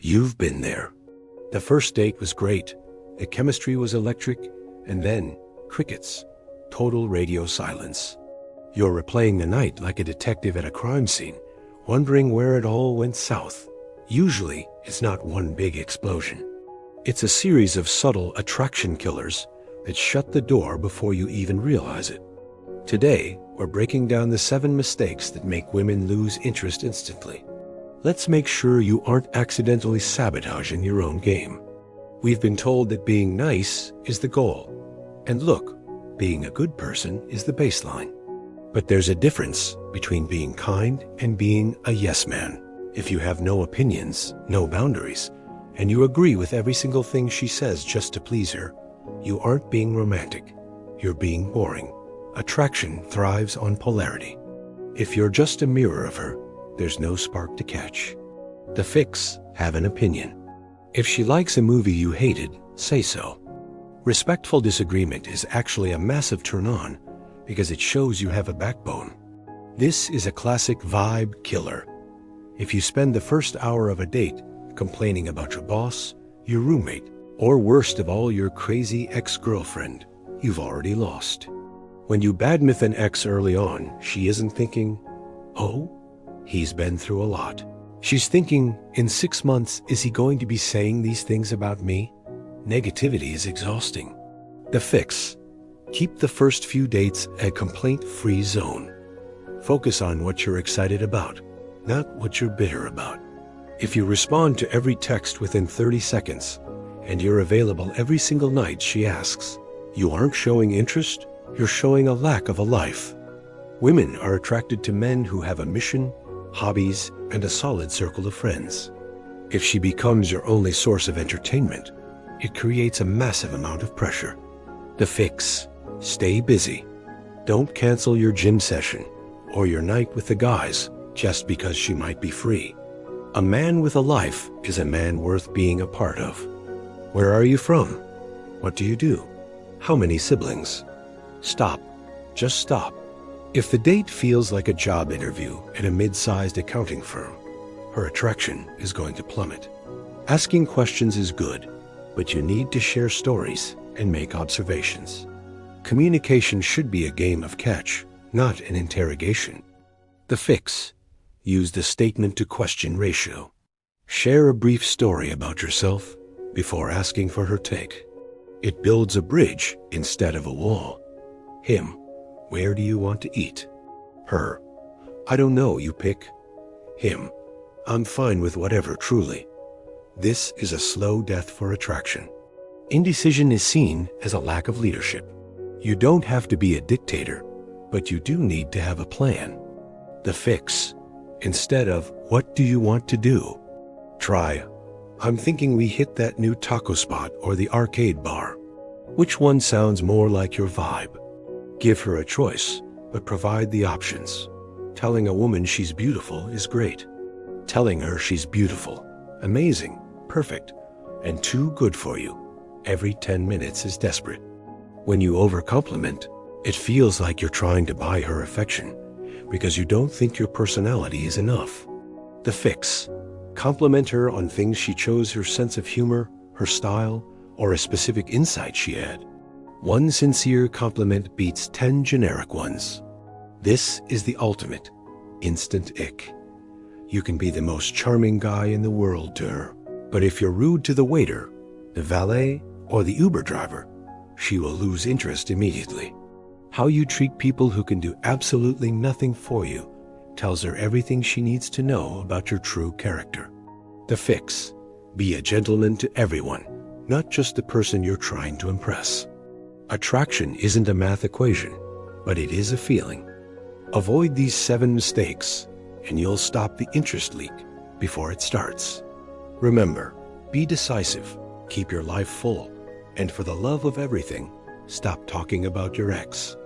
You've been there. The first date was great. The chemistry was electric, and then crickets. Total radio silence. You're replaying the night like a detective at a crime scene, wondering where it all went south. Usually, it's not one big explosion. It's a series of subtle attraction killers that shut the door before you even realize it. Today, we're breaking down the 7 mistakes that make women lose interest instantly. Let's make sure you aren't accidentally sabotaging your own game. We've been told that being nice is the goal. And look, being a good person is the baseline. But there's a difference between being kind and being a yes man. If you have no opinions, no boundaries, and you agree with every single thing she says just to please her, you aren't being romantic. You're being boring. Attraction thrives on polarity. If you're just a mirror of her, there's no spark to catch. The fix: have an opinion. If she likes a movie you hated, say so. Respectful disagreement is actually a massive turn-on because it shows you have a backbone. This is a classic vibe killer. If you spend the first hour of a date complaining about your boss, your roommate, or worst of all, your crazy ex-girlfriend, you've already lost. When you badmouth an ex early on, she isn't thinking, "Oh, he's been through a lot." She's thinking, in 6 months, is he going to be saying these things about me? Negativity is exhausting. The fix: keep the first few dates a complaint-free zone. Focus on what you're excited about, not what you're bitter about. If you respond to every text within 30 seconds, and you're available every single night she asks, you aren't showing interest, you're showing a lack of a life. Women are attracted to men who have a mission, hobbies, and a solid circle of friends. If she becomes your only source of entertainment, it creates a massive amount of pressure. The fix: stay busy. Don't cancel your gym session or your night with the guys just because she might be free. A man with a life is a man worth being a part of. Where are you from? What do you do? How many siblings? Stop. Just stop. If the date feels like a job interview at a mid-sized accounting firm, her attraction is going to plummet. Asking questions is good, but you need to share stories and make observations. Communication should be a game of catch, not an interrogation. The fix: use the statement to question ratio. Share a brief story about yourself before asking for her take. It builds a bridge instead of a wall. Him: where do you want to eat? Her: I don't know, you pick. Him: I'm fine with whatever, truly. This is a slow death for attraction. Indecision is seen as a lack of leadership. You don't have to be a dictator, but you do need to have a plan. The fix: instead of "what do you want to do?" try "I'm thinking we hit that new taco spot or the arcade bar. Which one sounds more like your vibe?" Give her a choice, but provide the options. Telling a woman she's beautiful is great. Telling her she's beautiful, amazing, perfect, and too good for you every 10 minutes is desperate. When you overcompliment, it feels like you're trying to buy her affection because you don't think your personality is enough. The fix: compliment her on things she chose, her sense of humor, her style, or a specific insight she had. One sincere compliment beats 10 generic ones. This is the ultimate instant ick. You can be the most charming guy in the world to her, but if you're rude to the waiter, the valet, or the Uber driver, she will lose interest immediately. How you treat people who can do absolutely nothing for you tells her everything she needs to know about your true character. The fix: be a gentleman to everyone, not just the person you're trying to impress. Attraction isn't a math equation, but it is a feeling. Avoid these 7 mistakes, and you'll stop the interest leak before it starts. Remember, be decisive, keep your life full, and for the love of everything, stop talking about your ex.